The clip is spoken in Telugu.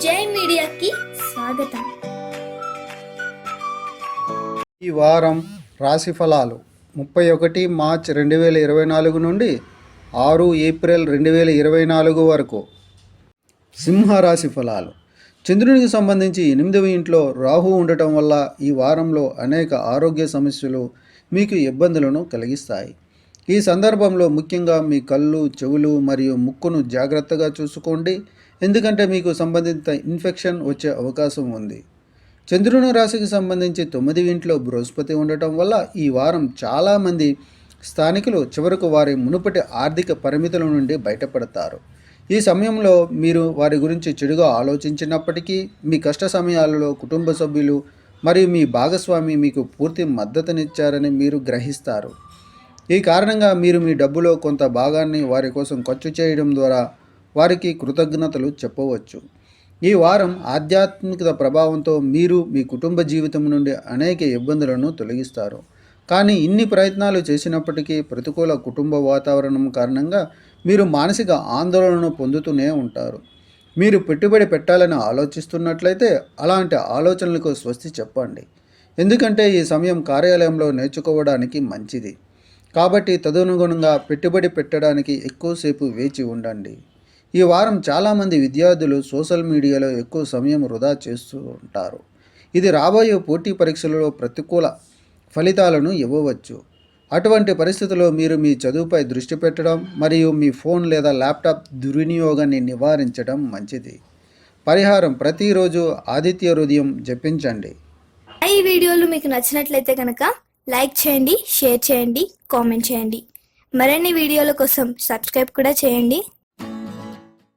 జై మీడియాకి స్వాగతం. ఈ వారం రాశి ఫలాలు 31 మార్చ్ 2024 నుండి 6 ఏప్రిల్ 2024 వరకు. సింహరాశి ఫలాలు. చంద్రునికి సంబంధించి 8వ ఇంట్లో రాహు ఉండటం వల్ల ఈ వారంలో అనేక ఆరోగ్య సమస్యలు మీకు ఇబ్బందులను కలిగిస్తాయి. ఈ సందర్భంలో ముఖ్యంగా మీ కళ్ళు, చెవులు మరియు ముక్కును జాగ్రత్తగా చూసుకోండి, ఎందుకంటే మీకు సంబంధిత ఇన్ఫెక్షన్ వచ్చే అవకాశం ఉంది. చంద్రుని రాశికి సంబంధించి 9వ ఇంట్లో బృహస్పతి ఉండటం వల్ల ఈ వారం చాలామంది స్థానికులు చివరకు వారి మునుపటి ఆర్థిక పరిమితుల నుండి బయటపడతారు. ఈ సమయంలో మీరు వారి గురించి చెడుగా ఆలోచించినప్పటికీ మీ కష్ట సమయాలలో కుటుంబ సభ్యులు మరియు మీ భాగస్వామి మీకు పూర్తి మద్దతునిచ్చారని మీరు గ్రహిస్తారు. ఈ కారణంగా మీరు మీ డబ్బులో కొంత భాగాన్ని వారి కోసం ఖర్చు చేయడం ద్వారా వారికి కృతజ్ఞతలు చెప్పవచ్చు. ఈ వారం ఆధ్యాత్మికత ప్రభావంతో మీరు మీ కుటుంబ జీవితం నుండి అనేక ఇబ్బందులను తొలగిస్తారు. కానీ ఇన్ని ప్రయత్నాలు చేసినప్పటికీ ప్రతికూల కుటుంబ వాతావరణం కారణంగా మీరు మానసిక ఆందోళనను పొందుతూనే ఉంటారు. మీరు పెట్టుబడి పెట్టాలని ఆలోచిస్తున్నట్లయితే అలాంటి ఆలోచనలకు స్వస్తి చెప్పండి, ఎందుకంటే ఈ సమయం కార్యాలయంలో నేర్చుకోవడానికి మంచిది. కాబట్టి తదనుగుణంగా పెట్టుబడి పెట్టడానికి ఎక్కువసేపు వేచి ఉండండి. ఈ వారం చాలామంది విద్యార్థులు సోషల్ మీడియాలో ఎక్కువ సమయం వృధా చేస్తూ ఉంటారు. ఇది రాబోయే పోటీ పరీక్షలలో ప్రతికూల ఫలితాలను ఇవ్వవచ్చు. అటువంటి పరిస్థితుల్లో మీరు మీ చదువుపై దృష్టి పెట్టడం మరియు మీ ఫోన్ లేదా ల్యాప్టాప్ దుర్వినియోగాన్ని నివారించడం మంచిది. పరిహారం: ప్రతిరోజు ఆదిత్య హృదయం జపించండి. ఈ వీడియోలు మీకు నచ్చినట్లయితే కనుక లైక్ చేయండి, షేర్ చేయండి, కామెంట్ చేయండి. మరిన్ని వీడియోల కోసం సబ్స్క్రైబ్ కూడా చేయండి.